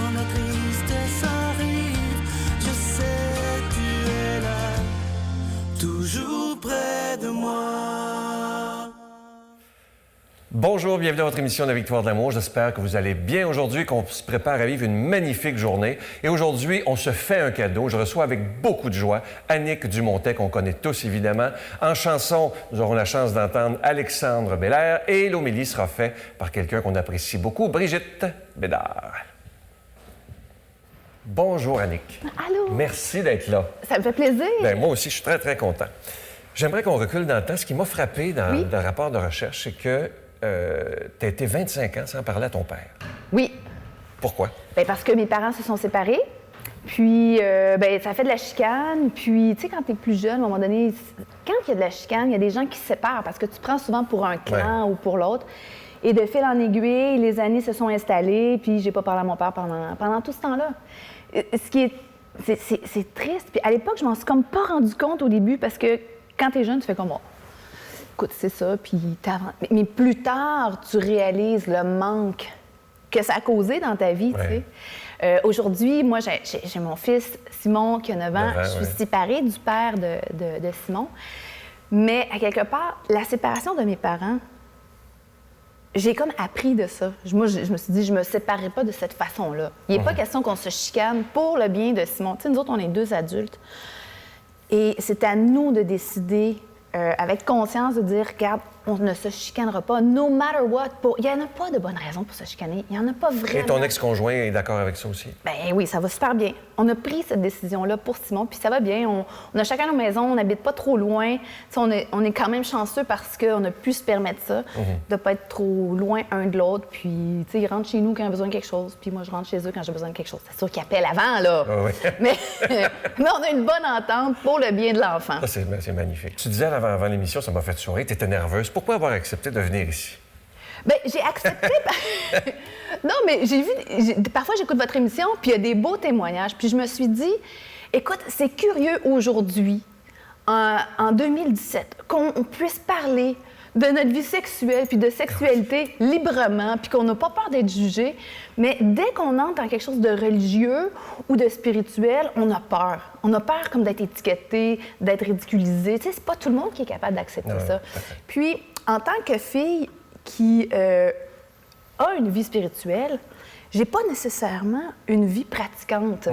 quand la tristesse arrive, je sais tu es là, toujours près de moi. Bonjour, bienvenue à votre émission de la Victoire de l'amour. J'espère que vous allez bien aujourd'hui, qu'on se prépare à vivre une magnifique journée. Et aujourd'hui, on se fait un cadeau. Je reçois avec beaucoup de joie Annick Dumontet, qu'on connaît tous évidemment. En chanson, nous aurons la chance d'entendre Alexandre Belair et l'homélie sera faite par quelqu'un qu'on apprécie beaucoup, Brigitte Bédard. Bonjour Annick. Allô? Merci d'être là. Ça me fait plaisir. Bien, moi aussi, je suis très, très content. J'aimerais qu'on recule dans le temps. Ce qui m'a frappé dans le rapport de recherche, c'est que tu as été 25 ans sans parler à ton père. Oui. Pourquoi? Bien, parce que mes parents se sont séparés. Puis, ça fait de la chicane. Puis, tu sais, quand tu es plus jeune, à un moment donné, quand il y a de la chicane, il y a des gens qui se séparent parce que tu prends souvent pour un clan ou pour l'autre. Et de fil en aiguille, les années se sont installées. Puis, j'ai pas parlé à mon père pendant tout ce temps-là. Ce qui est... C'est triste. Puis, à l'époque, je m'en suis comme pas rendu compte au début parce que quand tu es jeune, tu fais comme... Oh, écoute, c'est ça, puis t'avances. Mais plus tard, tu réalises le manque que ça a causé dans ta vie, tu sais. Aujourd'hui, moi, j'ai mon fils Simon qui a 9 ans. Je suis séparée du père de Simon. Mais, à quelque part, la séparation de mes parents, j'ai comme appris de ça. Moi, je me suis dit, je me séparerai pas de cette façon-là. Il n'est pas question qu'on se chicane pour le bien de Simon. Tu sais, nous autres, on est 2 adultes. Et c'est à nous de décider... avec conscience de dire, regarde, on ne se chicanera pas, no matter what. Il n'y en a pas de bonne raison pour se chicaner. Il n'y en a pas vraiment. Et ton ex-conjoint est d'accord avec ça aussi? Ben oui, ça va super bien. On a pris cette décision-là pour Simon, puis ça va bien. On a chacun nos maisons, on n'habite pas trop loin. On est quand même chanceux parce qu'on a pu se permettre ça, de ne pas être trop loin un de l'autre. Puis, tu sais, ils rentrent chez nous quand ils ont besoin de quelque chose, puis moi, je rentre chez eux quand j'ai besoin de quelque chose. C'est sûr qu'ils appellent avant, là. Mais on a une bonne entente pour le bien de l'enfant. Ça, c'est magnifique. Tu disais avant l'émission, ça m'a fait sourire, tu étais nerveuse. Pourquoi avoir accepté de venir ici? Bien, j'ai accepté. Non, mais parfois, j'écoute votre émission, puis il y a des beaux témoignages. Puis je me suis dit, écoute, c'est curieux aujourd'hui, en 2017, qu'on puisse parler de notre vie sexuelle puis de sexualité librement, puis qu'on n'a pas peur d'être jugé. Mais dès qu'on entre dans quelque chose de religieux ou de spirituel, on a peur. On a peur comme d'être étiqueté, d'être ridiculisé. Tu sais, c'est pas tout le monde qui est capable d'accepter ça. Puis, en tant que fille qui a une vie spirituelle, j'ai pas nécessairement une vie pratiquante.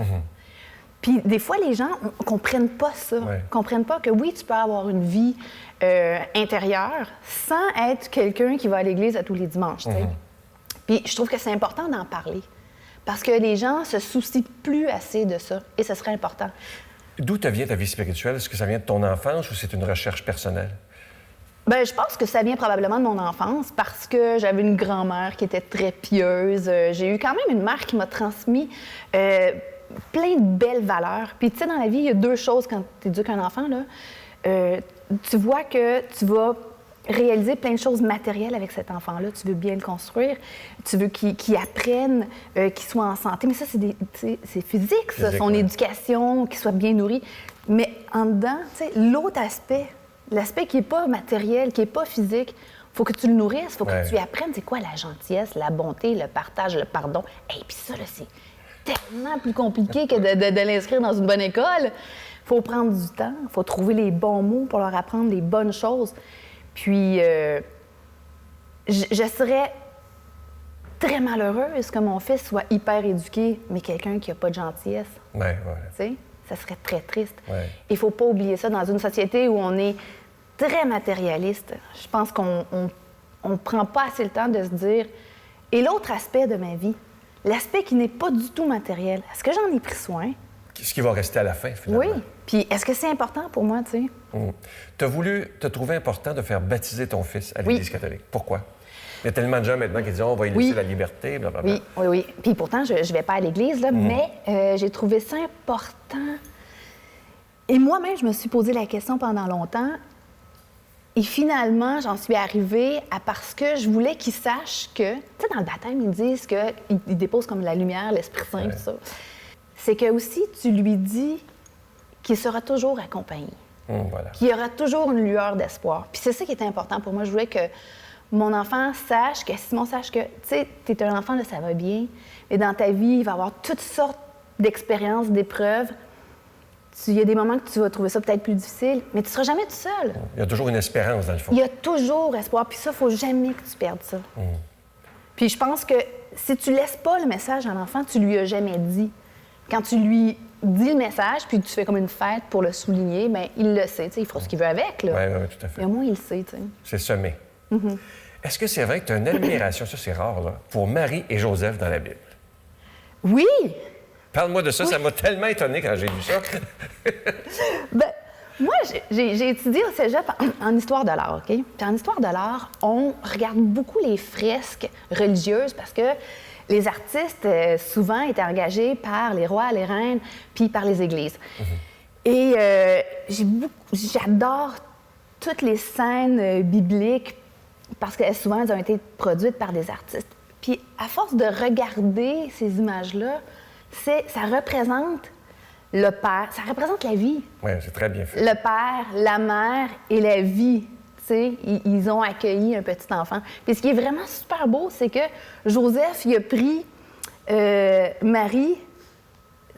Puis des fois, les gens ne comprennent pas ça. Comprennent pas que oui, tu peux avoir une vie intérieure sans être quelqu'un qui va à l'église à tous les dimanches. Puis je trouve que c'est important d'en parler parce que les gens se soucient plus assez de ça et ce serait important. D'où te vient ta vie spirituelle? Est-ce que ça vient de ton enfance ou c'est une recherche personnelle? Bien, je pense que ça vient probablement de mon enfance parce que j'avais une grand-mère qui était très pieuse. J'ai eu quand même une mère qui m'a transmis plein de belles valeurs. Puis, tu sais, dans la vie, il y a 2 choses quand tu éduques un enfant, là. Tu vois que tu vas réaliser plein de choses matérielles avec cet enfant-là. Tu veux bien le construire. Tu veux qu'il apprenne, qu'il soit en santé. Mais ça, c'est physique, ça, son éducation, qu'il soit bien nourri. Mais en dedans, tu sais, l'autre aspect, l'aspect qui n'est pas matériel, qui n'est pas physique, il faut que tu le nourrisses, il faut que tu apprennes c'est quoi la gentillesse, la bonté, le partage, le pardon. Et puis ça, là, c'est tellement plus compliqué que de l'inscrire dans une bonne école. Il faut prendre du temps, il faut trouver les bons mots pour leur apprendre les bonnes choses. Puis, je serais très malheureuse que mon fils soit hyper éduqué, mais quelqu'un qui n'a pas de gentillesse. Tu sais? Ça serait très triste. Il ne faut pas oublier ça dans une société où on est très matérialiste. Je pense qu'on ne prend pas assez le temps de se dire... Et l'autre aspect de ma vie, l'aspect qui n'est pas du tout matériel, est-ce que j'en ai pris soin? Ce qui va rester à la fin, finalement. Oui. Puis est-ce que c'est important pour moi, tu sais? Tu as trouvé important de faire baptiser ton fils à l'Église catholique. Pourquoi? Il y a tellement de gens maintenant qui disent on va y laisser la liberté, blablabla. Oui. Puis pourtant, je ne vais pas à l'Église, là, mais j'ai trouvé ça important. Et moi-même, je me suis posé la question pendant longtemps. Et finalement, j'en suis arrivée à parce que je voulais qu'il sache que... Tu sais, dans le baptême, ils disent qu'ils déposent comme la lumière, l'Esprit Saint, tout ça. C'est que aussi, tu lui dis qu'il sera toujours accompagné. Qu'il y aura toujours une lueur d'espoir. Puis c'est ça qui est important pour moi. Je voulais que mon enfant sache que Simon sache que, tu sais, t'es un enfant, là, ça va bien, mais dans ta vie, il va y avoir toutes sortes d'expériences, d'épreuves. Il y a des moments que tu vas trouver ça peut-être plus difficile, mais tu ne seras jamais tout seul. Il y a toujours une espérance, dans le fond. Il y a toujours espoir, puis ça, il ne faut jamais que tu perdes ça. Puis je pense que si tu ne laisses pas le message à l'enfant, tu lui as jamais dit. Quand tu lui dis le message, puis tu fais comme une fête pour le souligner, bien, il le sait, tu sais, il fera ce qu'il veut avec, là. Oui, tout à fait. Et au moins, il le sait, tu sais. C'est semé. Est-ce que c'est vrai que tu as une admiration, ça c'est rare, là, pour Marie et Joseph dans la Bible? Oui! Parle-moi de ça, ça m'a tellement étonné quand j'ai lu ça. Ben, moi, j'ai étudié au cégep en histoire de l'art, OK? Puis en histoire de l'art, on regarde beaucoup les fresques religieuses parce que les artistes, souvent, étaient engagés par les rois, les reines, puis par les églises. Et j'adore toutes les scènes bibliques parce que souvent, elles ont été produites par des artistes. Puis à force de regarder ces images-là, ça représente le père, ça représente la vie. Oui, c'est très bien fait. Le père, la mère et la vie. Tu sais, ils ont accueilli un petit enfant. Puis ce qui est vraiment super beau, c'est que Joseph, il a pris Marie,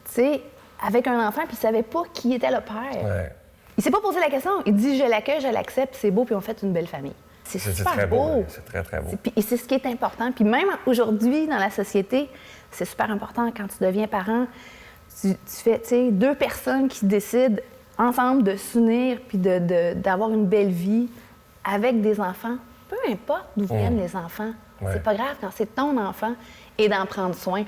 tu sais, avec un enfant, puis il savait pas qui était le père. Ouais. Il s'est pas posé la question. Il dit, je l'accueille, je l'accepte, c'est beau, puis on fait une belle famille. C'est super très beau. oui. C'est très, très beau. Et c'est ce qui est important. Puis même aujourd'hui, dans la société, c'est super important quand tu deviens parent. Tu fais, tu sais, deux personnes qui décident ensemble de s'unir puis d'avoir une belle vie avec des enfants. Peu importe d'où viennent les enfants. Ouais. C'est pas grave quand c'est ton enfant et d'en prendre soin.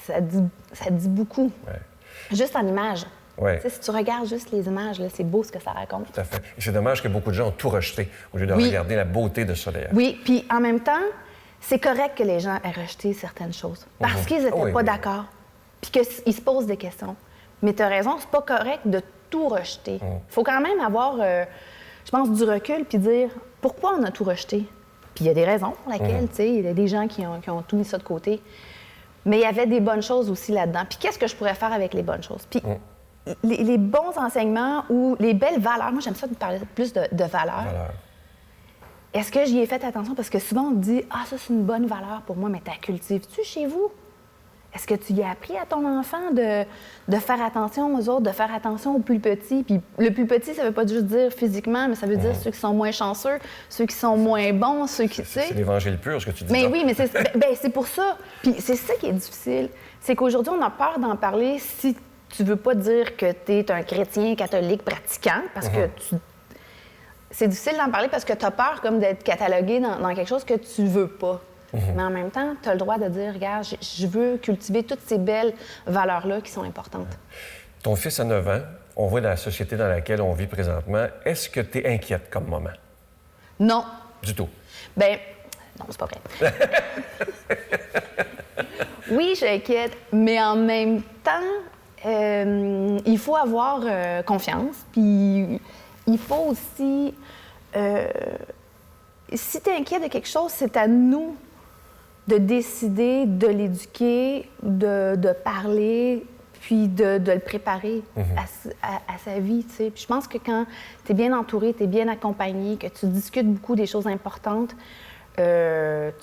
Ça dit beaucoup. Ouais. Juste en images. Ouais. Tu sais, si tu regardes juste les images, là, c'est beau ce que ça raconte. Tout à fait. Et c'est dommage que beaucoup de gens ont tout rejeté au lieu de regarder la beauté de ça, d'ailleurs. Oui, puis en même temps, c'est correct que les gens aient rejeté certaines choses parce qu'ils n'étaient pas d'accord puis qu'ils se posent des questions. Mais tu as raison, c'est pas correct de tout rejeter. Il faut quand même avoir, je pense, du recul puis dire pourquoi on a tout rejeté. Puis il y a des raisons pour lesquelles, tu sais, il y a des gens qui ont tout mis ça de côté. Mais il y avait des bonnes choses aussi là-dedans. Puis qu'est-ce que je pourrais faire avec les bonnes choses? Puis les bons enseignements ou les belles valeurs, moi j'aime ça de parler plus de valeurs. Est-ce que j'y ai fait attention? Parce que souvent on te dit « Ah, ça c'est une bonne valeur pour moi, mais tu la cultives-tu chez vous? » Est-ce que tu y as appris à ton enfant de faire attention aux autres, de faire attention aux plus petits? Puis le plus petit, ça veut pas juste dire physiquement, mais ça veut dire ceux qui sont moins chanceux, ceux qui sont moins bons, ceux qui... C'est l'évangile pur, ce que tu dis. Mais oui, mais c'est pour ça. Puis c'est ça qui est difficile. C'est qu'aujourd'hui, on a peur d'en parler si tu veux pas dire que tu es un chrétien catholique pratiquant, parce que c'est difficile d'en parler parce que tu as peur comme d'être catalogué dans quelque chose que tu veux pas. Mais en même temps, tu as le droit de dire, regarde, je veux cultiver toutes ces belles valeurs-là qui sont importantes. Ton fils a 9 ans. On voit dans la société dans laquelle on vit présentement. Est-ce que tu es inquiète comme maman? Non. Du tout. Ben non, c'est pas vrai. Oui, je suis inquiète, mais en même temps, il faut avoir confiance. Puis il faut aussi... si tu es inquiète de quelque chose, c'est à nous de décider de l'éduquer, de parler, puis de le préparer à sa vie, tu sais. Puis je pense que quand tu es bien entouré, tu es bien accompagné, que tu discutes beaucoup des choses importantes, tu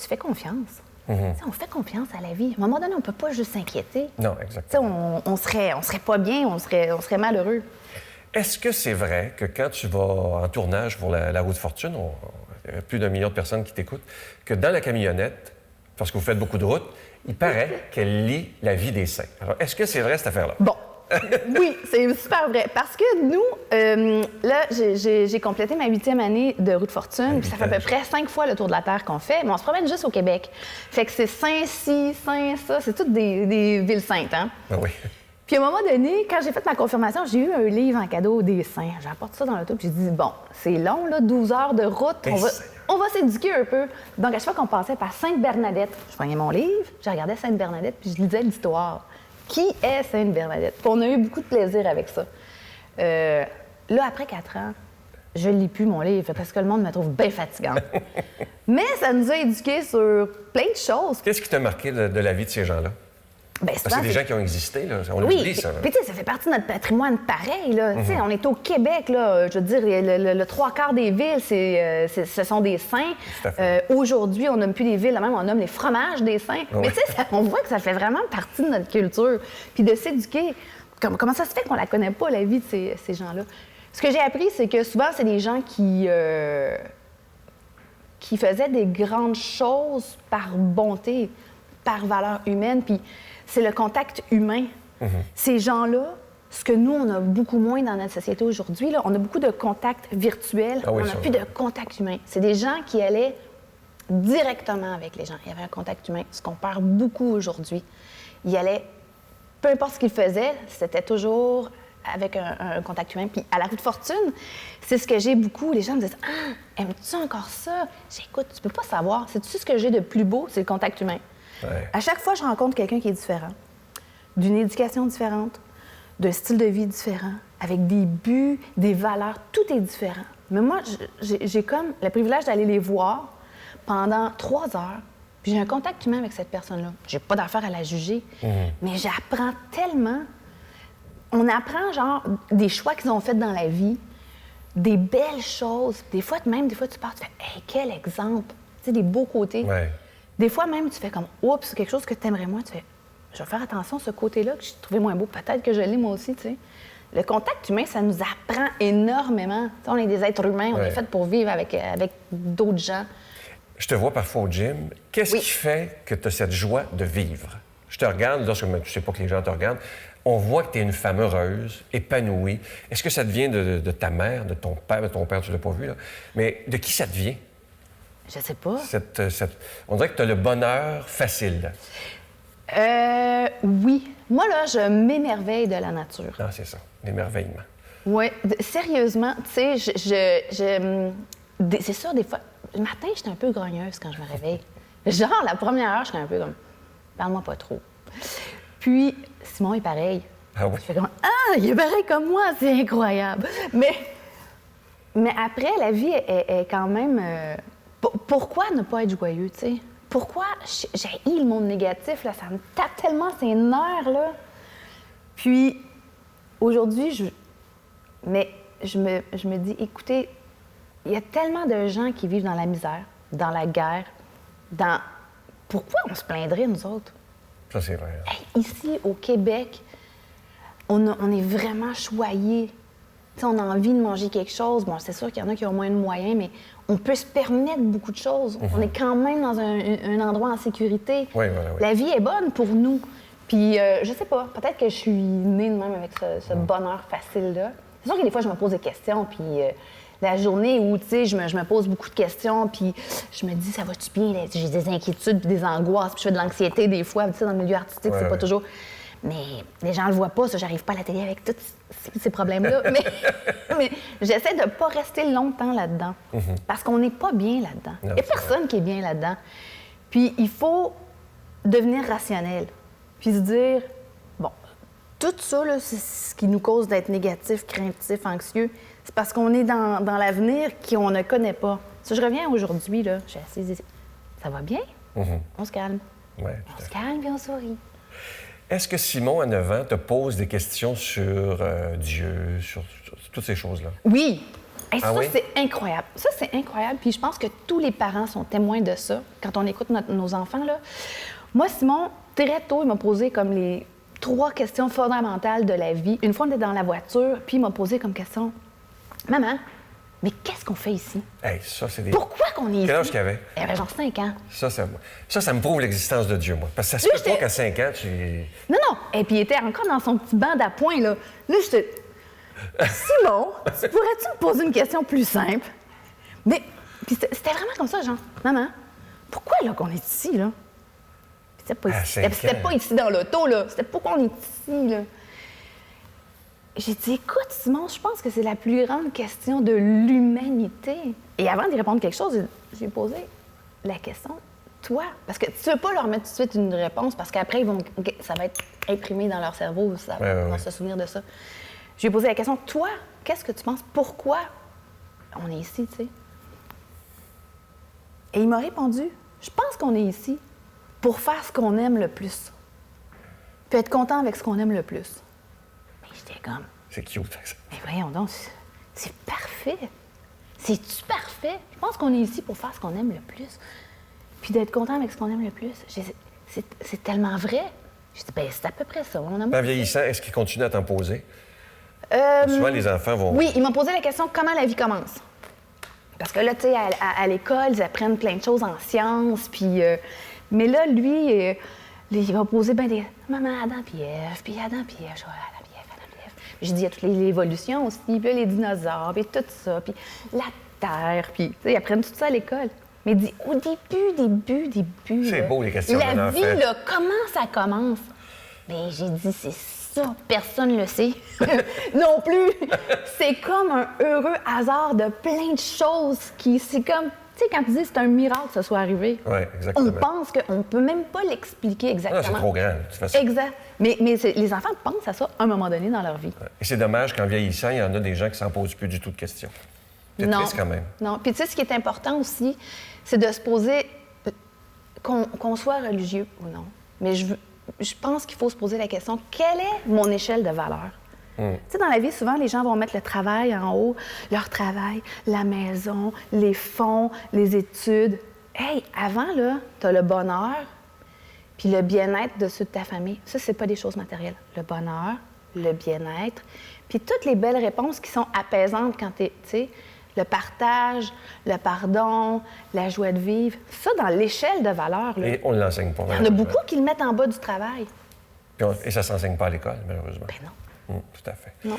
fais confiance. Tu sais, on fait confiance à la vie. À un moment donné, on ne peut pas juste s'inquiéter. Non, exactement. On serait pas bien, on serait malheureux. Est-ce que c'est vrai que quand tu vas en tournage pour la roue de fortune, il y a plus d'1 million de personnes qui t'écoutent, que dans la camionnette, parce que vous faites beaucoup de routes, il paraît qu'elle lit la vie des saints. Alors, est-ce que c'est vrai cette affaire-là? Bon, oui, c'est super vrai. Parce que nous, là, j'ai complété ma 8e année de roue de fortune, puis ça fait à peu près 5 fois le tour de la Terre qu'on fait, mais on se promène juste au Québec. Fait que c'est Saint-ci, Saint-ça, c'est toutes des villes saintes, hein? Ah oui. Puis à un moment donné, quand j'ai fait ma confirmation, j'ai eu un livre en cadeau des saints. J'apporte ça dans l'auto, puis j'ai dit, bon, c'est long, là, 12 heures de route, on va s'éduquer un peu. Donc, à chaque fois qu'on passait par Sainte-Bernadette, je prenais mon livre, je regardais Sainte-Bernadette, puis je lisais l'histoire. Qui est Sainte-Bernadette? Puis on a eu beaucoup de plaisir avec ça. Là, après 4 ans, je ne lis plus mon livre parce que le monde me trouve bien fatigante. Mais ça nous a éduqués sur plein de choses. Qu'est-ce qui t'a marqué de la vie de ces gens-là? Ben, Parce que souvent, c'est des gens qui ont existé, là. On oui, l'oublie, ça. puis tu sais, ça fait partie de notre patrimoine pareil, là. Tu sais, on est au Québec, là. Je veux dire, le trois quarts des villes, ce sont des saints. Tout à fait. Aujourd'hui, on nomme plus les villes, même on nomme les fromages des saints. Ouais. Mais tu sais, on voit que ça fait vraiment partie de notre culture. Puis de s'éduquer. Comment ça se fait qu'on la connaît pas, la vie de ces gens-là? Ce que j'ai appris, c'est que souvent, c'est des gens qui faisaient des grandes choses par bonté, par valeur humaine, puis c'est le contact humain. Ces gens-là, ce que nous, on a beaucoup moins dans notre société aujourd'hui, là, on a beaucoup de contacts virtuels, Ah oui, on n'a ça, plus oui. de contact humain. C'est des gens qui allaient directement avec les gens. Il y avait un contact humain, ce qu'on perd beaucoup aujourd'hui. Ils allaient, peu importe ce qu'ils faisaient, c'était toujours avec un contact humain. Puis à la roue de fortune, c'est ce que j'ai beaucoup. Les gens me disent « Ah, aimes-tu encore ça? » J'écoute, tu peux pas savoir. Sais-tu ce que j'ai de plus beau? C'est le contact humain. Ouais. À chaque fois, je rencontre quelqu'un qui est différent, d'une éducation différente, d'un style de vie différent, avec des buts, des valeurs, tout est différent. Mais moi, j'ai comme le privilège d'aller les voir pendant 3 heures, puis j'ai un contact humain avec cette personne-là. J'ai pas d'affaire à la juger, mais j'apprends tellement. On apprend, genre, des choix qu'ils ont faits dans la vie, des belles choses. Des fois, tu pars, tu fais « Hey, quel exemple! » Tu sais, des beaux côtés. Ouais. Des fois même, tu fais comme « Oups, c'est quelque chose que tu aimerais moins. » Tu fais « Je vais faire attention à ce côté-là que j'ai trouvé moins beau. Peut-être que je l'ai moi aussi, tu sais. » Le contact humain, ça nous apprend énormément. Tu sais, on est des êtres humains, on Ouais. est fait pour vivre avec d'autres gens. Je te vois parfois au gym. Qu'est-ce Oui. qui fait que tu as cette joie de vivre? Je te regarde, lorsque tu sais pas que les gens te regardent, on voit que tu es une femme heureuse, épanouie. Est-ce que ça te vient de ta mère, de ton père? Ton père, tu l'as pas vu, là. Mais de qui ça te vient? Je sais pas. On dirait que tu as le bonheur facile. Oui. Moi, là, je m'émerveille de la nature. Ah, c'est ça, l'émerveillement. Oui, sérieusement, tu sais, c'est sûr, des fois, le matin, j'étais un peu grogneuse quand je me réveille. Genre, la première heure, j'étais un peu comme, parle-moi pas trop. Puis, Simon est pareil. Ah oui? Je fais comme, ah, il est pareil comme moi, c'est incroyable. Mais après, la vie est quand même. Pourquoi ne pas être joyeux, tu sais? Pourquoi j'ai le monde négatif, là? Ça me tape tellement ses nerfs, là. Puis, aujourd'hui, je me dis, écoutez, il y a tellement de gens qui vivent dans la misère, dans la guerre, Pourquoi on se plaindrait, nous autres? Ça, c'est vrai. Hey, ici, au Québec, on est vraiment choyés. Tu sais, on a envie de manger quelque chose. Bon, c'est sûr qu'il y en a qui ont moins de moyens, mais on peut se permettre beaucoup de choses. On est quand même dans un endroit en sécurité. Oui, voilà, oui. La vie est bonne pour nous. Puis, je sais pas, peut-être que je suis née de même avec ce bonheur facile-là. C'est sûr que des fois, je me pose des questions, puis la journée où, tu sais, je me pose beaucoup de questions, puis je me dis, ça va-tu bien? Là? J'ai des inquiétudes, puis des angoisses, puis je fais de l'anxiété des fois. Tu sais, dans le milieu artistique, c'est pas toujours... Mais les gens le voient pas, ça, j'arrive pas à la télé avec tous ces problèmes-là. mais j'essaie de pas rester longtemps là-dedans, parce qu'on n'est pas bien là-dedans. Il n'y a personne qui est bien là-dedans. Puis il faut devenir rationnel, puis se dire, bon, tout ça, là, c'est ce qui nous cause d'être négatif, craintif, anxieux. C'est parce qu'on est dans l'avenir qu'on ne connaît pas. Si je reviens aujourd'hui, là, j'ai assez... Ça va bien? On se calme. Ouais, On se calme et on sourit. Est-ce que Simon, à 9 ans, te pose des questions sur Dieu, sur toutes ces choses-là? Oui! Hey, Ah ça, oui? c'est incroyable. Ça, c'est incroyable. Puis je pense que tous les parents sont témoins de ça quand on écoute nos enfants, là. Moi, Simon, très tôt, il m'a posé comme les 3 questions fondamentales de la vie. Une fois, on était dans la voiture, puis il m'a posé comme question, « Maman, mais qu'est-ce qu'on fait ici? Hey, ça, c'est des... Pourquoi qu'on est ici? » Quel âge qu'il avait? Il avait genre 5 ans. Ça me prouve l'existence de Dieu, moi. Parce que ça se peut pas qu'à 5 ans, tu... Non, non. Et puis il était encore dans son petit banc d'appoint, là. Là, je te... Simon, pourrais-tu me poser une question plus simple? Mais, puis c'était vraiment comme ça, genre, maman, pourquoi là qu'on est ici, là? Puis c'était pas À ici. 5 C'était ans. pas ici dans l'auto, là. C'était pourquoi on est ici, là. J'ai dit, écoute, Simon, je pense que c'est la plus grande question de l'humanité. Et avant d'y répondre quelque chose, j'ai posé la question, toi, parce que tu ne veux pas leur mettre tout de suite une réponse, parce qu'après, ça va être imprimé dans leur cerveau, ils vont se souvenir de ça. Je lui ai posé la question, toi, qu'est-ce que tu penses? Pourquoi on est ici, tu sais? Et il m'a répondu, je pense qu'on est ici pour faire ce qu'on aime le plus. puis être content avec ce qu'on aime le plus. Mais j'étais comme... C'est cute, ça. Mais voyons donc, c'est parfait. C'est-tu parfait? Je pense qu'on est ici pour faire ce qu'on aime le plus. Puis d'être content avec ce qu'on aime le plus. C'est tellement vrai. Je dis, ben c'est à peu près ça, mon amour. En vieillissant, est-ce qu'il continue à t'en poser? Souvent, les enfants vont... Oui, ils m'ont posé la question comment la vie commence. Parce que là, tu sais, à l'école, ils apprennent plein de choses en sciences. Puis, mais là, lui, il va poser ben des maman, Adam puis Ève, puis Adam puis Ève, je vois Adam puis Ève, Adam puis Ève. Je dis, il y a toutes les évolutions aussi, puis là, les dinosaures, puis tout ça, puis la Terre, puis tu sais, ils apprennent tout ça à l'école. Mais il dit, au début. C'est là, beau, les questions d'un la enfant. vie, là, comment ça commence? Bien, j'ai dit, c'est ça, personne ne le sait. Non plus. C'est comme un heureux hasard de plein de choses qui, c'est comme, tu sais, quand tu dis c'est un miracle que ça soit arrivé. Oui, exactement. On pense qu'on ne peut même pas l'expliquer exactement. Non, c'est trop grand, de toute façon. Exact. Mais les enfants pensent à ça à un moment donné dans leur vie. Et c'est dommage qu'en vieillissant, il y en a des gens qui s'en posent plus du tout de questions. C'est triste quand même. Non. Puis tu sais, ce qui est important aussi, c'est de se poser, qu'on soit religieux ou non. Mais je pense qu'il faut se poser la question, quelle est mon échelle de valeur? Tu sais, dans la vie, souvent, les gens vont mettre le travail en haut, leur travail, la maison, les fonds, les études. Hey, avant, là, t'as le bonheur puis le bien-être de ceux de ta famille. Ça, c'est pas des choses matérielles. Le bonheur, le bien-être, puis toutes les belles réponses qui sont apaisantes quand tu sais, le partage, le pardon, la joie de vivre. Ça, dans l'échelle de valeur, là, Et on ne l'enseigne pas. il y en a beaucoup qui le mettent en bas du travail. Et ça ne s'enseigne pas à l'école, malheureusement. Ben non. Tout à fait. Non.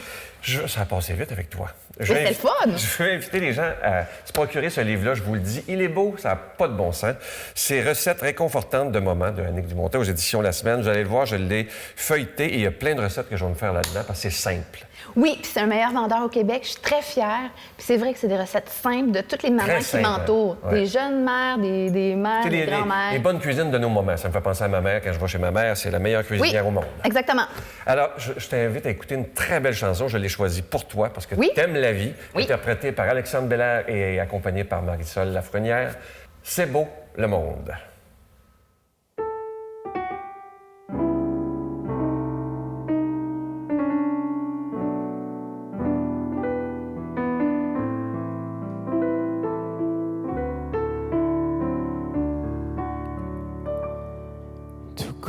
Ça a passé vite avec toi. c'est le fun! Je vais inviter les gens à se procurer ce livre-là. Je vous le dis, il est beau, ça n'a pas de bon sens. C'est Recettes réconfortantes de moments de Annick Dumontet aux éditions La Semaine. Vous allez le voir, je l'ai feuilleté et il y a plein de recettes que je vais me faire là-dedans parce que c'est simple. Oui, puis c'est un meilleur vendeur au Québec. Je suis très fière. Puis c'est vrai que c'est des recettes simples de toutes les mamans Très qui simples, m'entourent. ouais. Des jeunes mères, des mères, Tu sais, des grands-mères. les bonnes cuisines de nos moments. Ça me fait penser à ma mère. Quand je vais chez ma mère, c'est la meilleure cuisinière au monde. Exactement. Alors, je t'invite à écouter une très belle chanson. Je l'ai choisie pour toi parce que Oui. tu aimes la vie. Oui. Interprétée par Alexandre Belair et accompagnée par Marisol Lafrenière. C'est beau, le monde.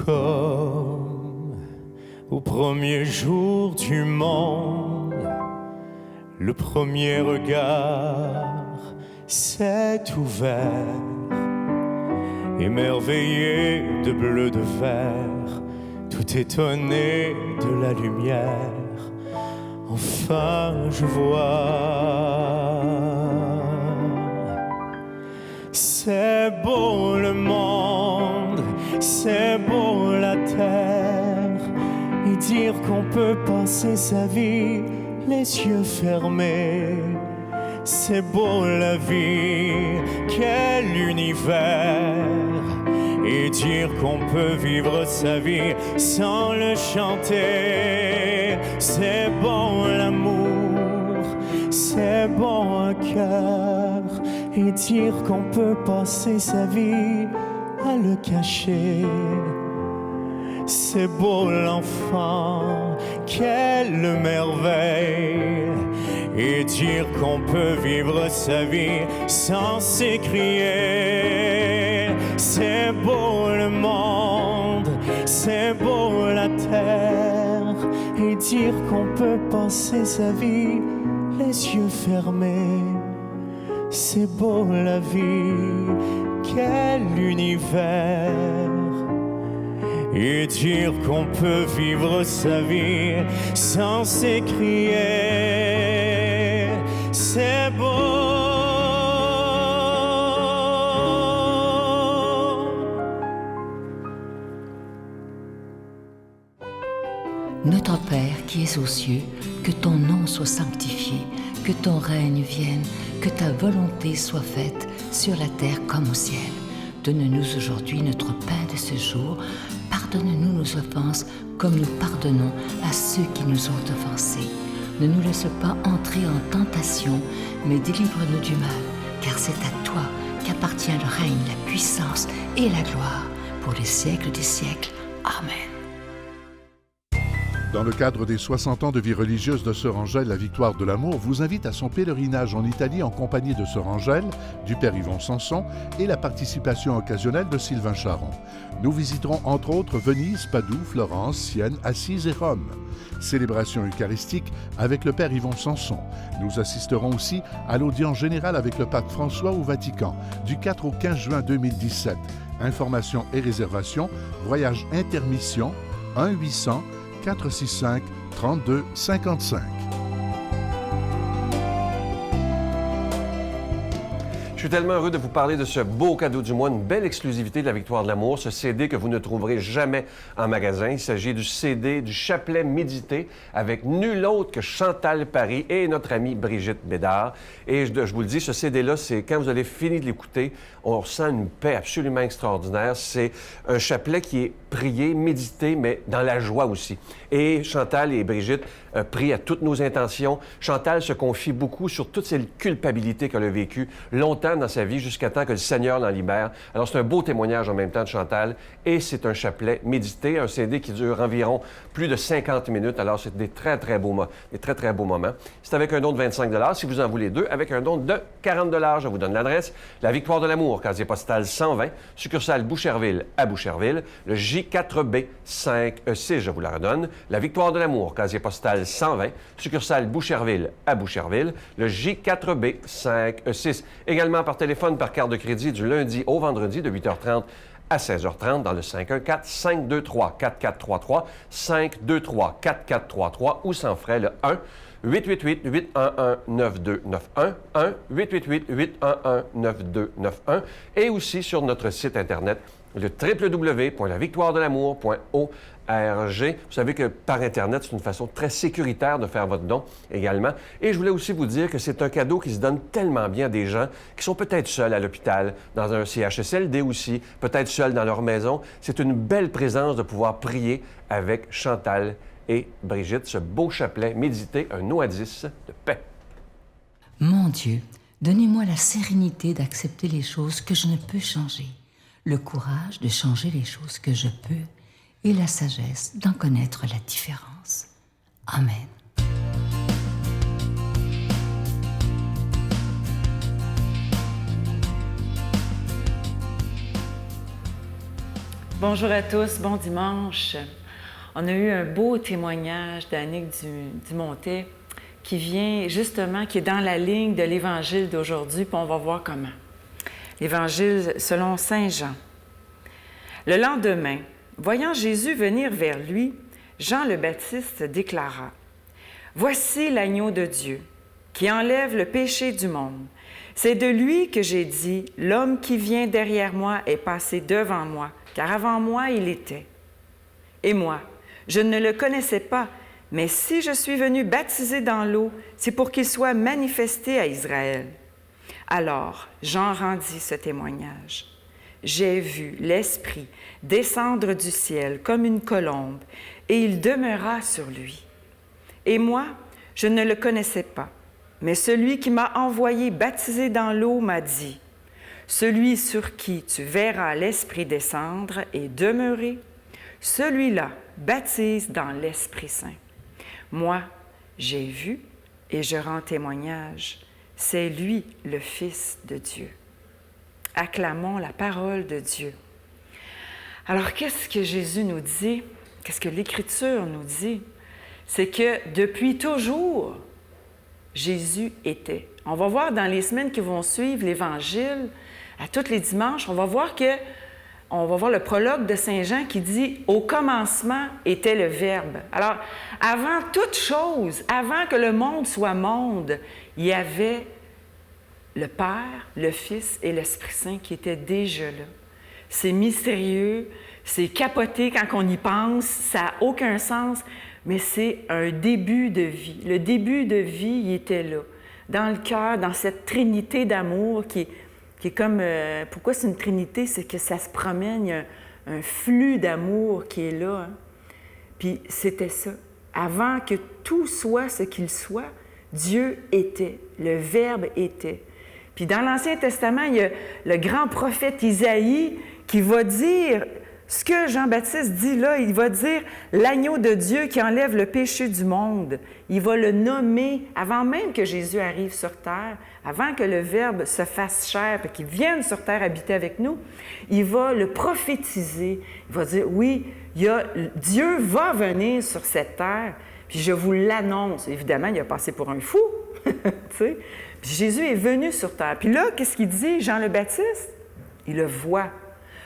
Comme au premier jour du monde, le premier regard s'est ouvert, émerveillé de bleu de verre, tout étonné de la lumière. Enfin je vois, c'est beau le monde, c'est beau la terre, et dire qu'on peut passer sa vie les yeux fermés. C'est beau la vie, quel univers, et dire qu'on peut vivre sa vie sans le chanter. C'est bon l'amour, c'est bon un cœur, et dire qu'on peut passer sa vie à le cacher. C'est beau l'enfant, quelle merveille, et dire qu'on peut vivre sa vie sans s'écrier. C'est beau le monde, c'est beau la terre, et dire qu'on peut passer sa vie les yeux fermés. C'est beau la vie, quel univers, et dire qu'on peut vivre sa vie sans s'écrier. C'est beau. Notre Père qui es aux cieux, que ton nom soit sanctifié, que ton règne vienne, que ta volonté soit faite sur la terre comme au ciel. Donne-nous aujourd'hui notre pain de ce jour. Pardonne-nous nos offenses comme nous pardonnons à ceux qui nous ont offensés. Ne nous laisse pas entrer en tentation, mais délivre-nous du mal, car c'est à toi qu'appartient le règne, la puissance et la gloire pour les siècles des siècles. Amen. Dans le cadre des 60 ans de vie religieuse de Sœur Angèle, la Victoire de l'Amour vous invite à son pèlerinage en Italie en compagnie de Sœur Angèle, du Père Yvon Sanson et la participation occasionnelle de Sylvain Charon. Nous visiterons entre autres Venise, Padoue, Florence, Sienne, Assise et Rome. Célébration eucharistique avec le Père Yvon Sanson. Nous assisterons aussi à l'audience générale avec le Pape François au Vatican du 4 au 15 juin 2017. Informations et réservations, voyage intermission 1-800-465-3255. Je suis tellement heureux de vous parler de ce beau cadeau du mois, une belle exclusivité de la Victoire de l'Amour, ce CD que vous ne trouverez jamais en magasin. Il s'agit du CD du chapelet médité avec nul autre que Chantal Paris et notre amie Brigitte Bédard. Et je vous le dis, ce CD-là, c'est quand vous avez fini de l'écouter, on ressent une paix absolument extraordinaire. C'est un chapelet qui est prié, médité, mais dans la joie aussi. Et Chantal et Brigitte prient à toutes nos intentions. Chantal se confie beaucoup sur toutes ces culpabilités qu'elle a vécues longtemps dans sa vie, jusqu'à temps que le Seigneur l'en libère. Alors, c'est un beau témoignage en même temps de Chantal, et c'est un chapelet médité, un CD qui dure environ plus de 50 minutes. Alors, c'est des très, très beaux moments. C'est avec un don de 25 $, si vous en voulez deux, avec un don de 40 $. Je vous donne l'adresse. La Victoire de l'Amour, casier postal 120, succursale Boucherville à Boucherville, le J4B 5E6, je vous la redonne. La Victoire de l'Amour, casier postal 120, succursale Boucherville à Boucherville, le J4B 5E6. Également par téléphone, par carte de crédit du lundi au vendredi de 8h30 à 16h30 dans le 514-523-4433, 523-4433 ou sans frais le 1-888-811-9291, 1-888-811-9291 et aussi sur notre site Internet, le www.lavictoiredelamour.org. Vous savez que par Internet, c'est une façon très sécuritaire de faire votre don également. Et je voulais aussi vous dire que c'est un cadeau qui se donne tellement bien à des gens qui sont peut-être seuls à l'hôpital, dans un CHSLD aussi, peut-être seuls dans leur maison. C'est une belle présence de pouvoir prier avec Chantal et Brigitte, ce beau chapelet médité, un oasis de paix. Mon Dieu, donnez-moi la sérénité d'accepter les choses que je ne peux changer, le courage de changer les choses que je peux, et la sagesse d'en connaître la différence. Amen. Bonjour à tous, bon dimanche. On a eu un beau témoignage d'Annick Dumontet qui vient justement, qui est dans la ligne de l'Évangile d'aujourd'hui, puis on va voir comment. L'Évangile selon Saint Jean. Le lendemain, voyant Jésus venir vers lui, Jean le Baptiste déclara: « Voici l'agneau de Dieu, qui enlève le péché du monde. C'est de lui que j'ai dit, l'homme qui vient derrière moi est passé devant moi, car avant moi il était. Et moi, je ne le connaissais pas, mais si je suis venu baptiser dans l'eau, c'est pour qu'il soit manifesté à Israël. » Alors, Jean rendit ce témoignage. J'ai vu l'Esprit descendre du ciel comme une colombe, et il demeura sur lui. Et moi, je ne le connaissais pas, mais celui qui m'a envoyé baptiser dans l'eau m'a dit, « Celui sur qui tu verras l'Esprit descendre et demeurer, celui-là baptise dans l'Esprit Saint. » Moi, j'ai vu et je rends témoignage. C'est lui le Fils de Dieu. Acclamons la parole de Dieu. Alors, qu'est-ce que Jésus nous dit? Qu'est-ce que l'Écriture nous dit? C'est que depuis toujours, Jésus était. On va voir dans les semaines qui vont suivre l'Évangile, à tous les dimanches, on va voir le prologue de Saint Jean qui dit « Au commencement était le Verbe ». Alors, avant toute chose, avant que le monde soit monde, il y avait le Père, le Fils et l'Esprit Saint qui étaient déjà là. C'est mystérieux, c'est capoté quand on y pense, ça n'a aucun sens, mais c'est un début de vie. Le début de vie, il était là, dans le cœur, dans cette trinité d'amour qui est comme... pourquoi c'est une trinité? C'est que ça se promène, il y a un flux d'amour qui est là. Hein? Puis c'était ça. Avant que tout soit ce qu'il soit, Dieu était, le Verbe était. Puis dans l'Ancien Testament, il y a le grand prophète Isaïe qui va dire Ce que Jean-Baptiste dit là, il va dire l'agneau de Dieu qui enlève le péché du monde. Il va le nommer avant même que Jésus arrive sur terre, avant que le Verbe se fasse chair et qu'il vienne sur terre habiter avec nous. Il va le prophétiser. Il va dire, oui, Dieu va venir sur cette terre, puis je vous l'annonce. Évidemment, il a passé pour un fou. Tu sais? Puis Jésus est venu sur terre. Puis là, qu'est-ce qu'il dit, Jean le Baptiste? Il le voit.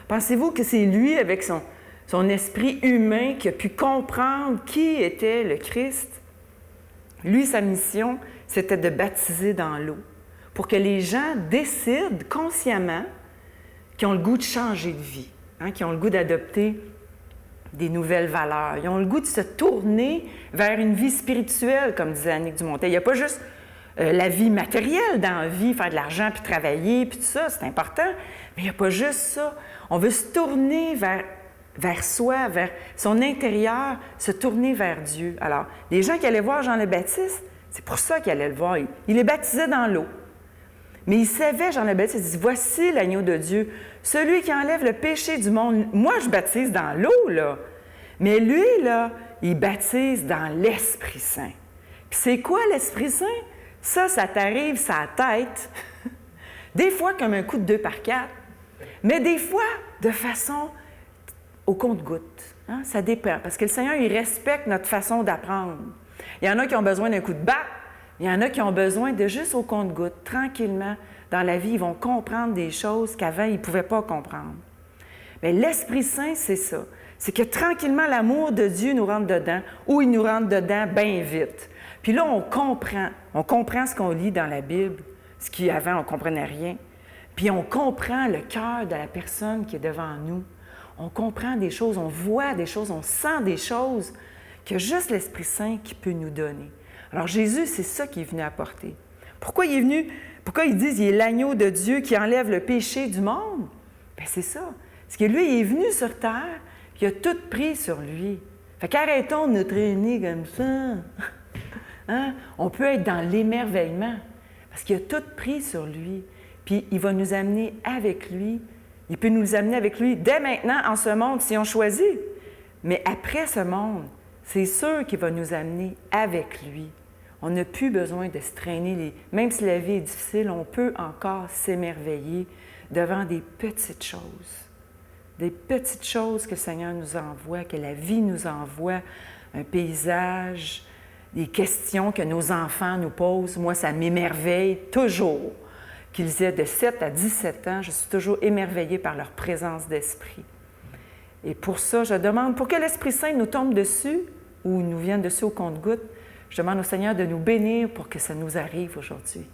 Pensez-vous que c'est lui, avec son esprit humain, qui a pu comprendre qui était le Christ? Lui, sa mission, c'était de baptiser dans l'eau pour que les gens décident consciemment qu'ils ont le goût de changer de vie, qu'ils ont le goût d'adopter des nouvelles valeurs. Ils ont le goût de se tourner vers une vie spirituelle, comme disait Annick Dumontet. Il n'y a pas juste la vie matérielle dans la vie, faire de l'argent, puis travailler, puis tout ça, c'est important. Mais il n'y a pas juste ça. On veut se tourner vers soi, vers son intérieur, se tourner vers Dieu. Alors, les gens qui allaient voir Jean le Baptiste, c'est pour ça qu'ils allaient le voir. Il les baptisait dans l'eau. Mais il savait, Jean le Baptiste, il dit, voici l'agneau de Dieu, celui qui enlève le péché du monde. Moi, je baptise dans l'eau, là. Mais lui, là, il baptise dans l'Esprit Saint. Puis c'est quoi l'Esprit Saint? Ça t'arrive sur la tête, des fois comme un coup de 2 par 4, mais des fois de façon au compte-gouttes. Ça dépend, parce que le Seigneur, il respecte notre façon d'apprendre. Il y en a qui ont besoin d'un coup de batte, il y en a qui ont besoin de juste au compte-gouttes, tranquillement. Dans la vie, ils vont comprendre des choses qu'avant, ils ne pouvaient pas comprendre. Mais l'Esprit Saint, c'est ça. C'est que tranquillement, l'amour de Dieu nous rentre dedans, ou il nous rentre dedans bien vite. Puis là, on comprend ce qu'on lit dans la Bible, ce qui, avant, on ne comprenait rien. Puis on comprend le cœur de la personne qui est devant nous. On comprend des choses, on voit des choses, on sent des choses que juste l'Esprit Saint qui peut nous donner. Alors Jésus, c'est ça qu'il est venu apporter. Pourquoi il est venu? Pourquoi ils disent qu'il est l'agneau de Dieu qui enlève le péché du monde? Bien, c'est ça. Parce que lui, il est venu sur terre, puis il a tout pris sur lui. Fait qu'arrêtons de nous traîner comme ça. On peut être dans l'émerveillement, parce qu'il a tout pris sur lui. Puis il va nous amener avec lui. Il peut nous amener avec lui dès maintenant en ce monde, si on choisit. Mais après ce monde, c'est sûr qu'il va nous amener avec lui. On n'a plus besoin de se traîner. Même si la vie est difficile, on peut encore s'émerveiller devant des petites choses. Des petites choses que le Seigneur nous envoie, que la vie nous envoie, un paysage, des questions que nos enfants nous posent. Moi, ça m'émerveille toujours. Qu'ils aient de 7 à 17 ans, je suis toujours émerveillée par leur présence d'esprit. Et pour ça, je demande, pour que l'Esprit Saint nous tombe dessus, ou nous vienne dessus au compte-gouttes, je demande au Seigneur de nous bénir pour que ça nous arrive aujourd'hui.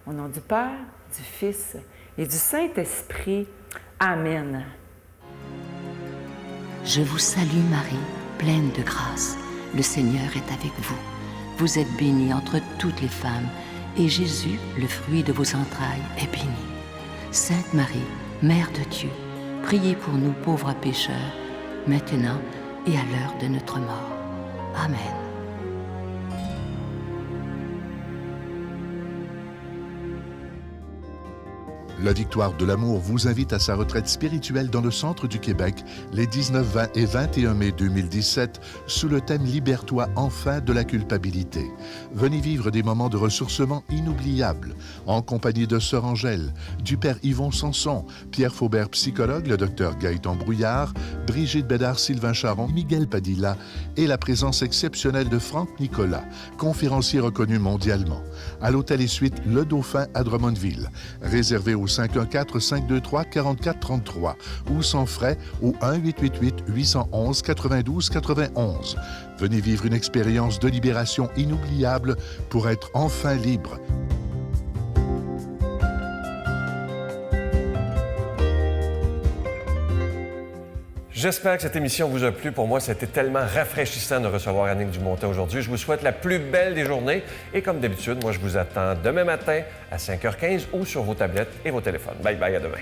Au nom du Père, du Fils et du Saint-Esprit. Amen. Je vous salue Marie, pleine de grâce. Le Seigneur est avec vous. Vous êtes bénie entre toutes les femmes, et Jésus, le fruit de vos entrailles, est béni. Sainte Marie, Mère de Dieu, priez pour nous pauvres pécheurs, maintenant et à l'heure de notre mort. Amen. La Victoire de l'amour vous invite à sa retraite spirituelle dans le centre du Québec les 19, 20 et 21 mai 2017 sous le thème « Libère-toi enfin de la culpabilité ». Venez vivre des moments de ressourcement inoubliables en compagnie de Sœur Angèle, du Père Yvon Sanson, Pierre Faubert, psychologue, le Dr Gaëtan Brouillard, Brigitte Bédard-Sylvain Charon, Miguel Padilla et la présence exceptionnelle de Franck Nicolas, conférencier reconnu mondialement. À l'hôtel et suite Le Dauphin à Drummondville. Réservé au 514-523-4433 ou sans frais au 1-888-811-92-91. Venez vivre une expérience de libération inoubliable pour être enfin libre. J'espère que cette émission vous a plu. Pour moi, c'était tellement rafraîchissant de recevoir Annick Dumontet aujourd'hui. Je vous souhaite la plus belle des journées. Et comme d'habitude, moi, je vous attends demain matin à 5h15 ou sur vos tablettes et vos téléphones. Bye bye, à demain.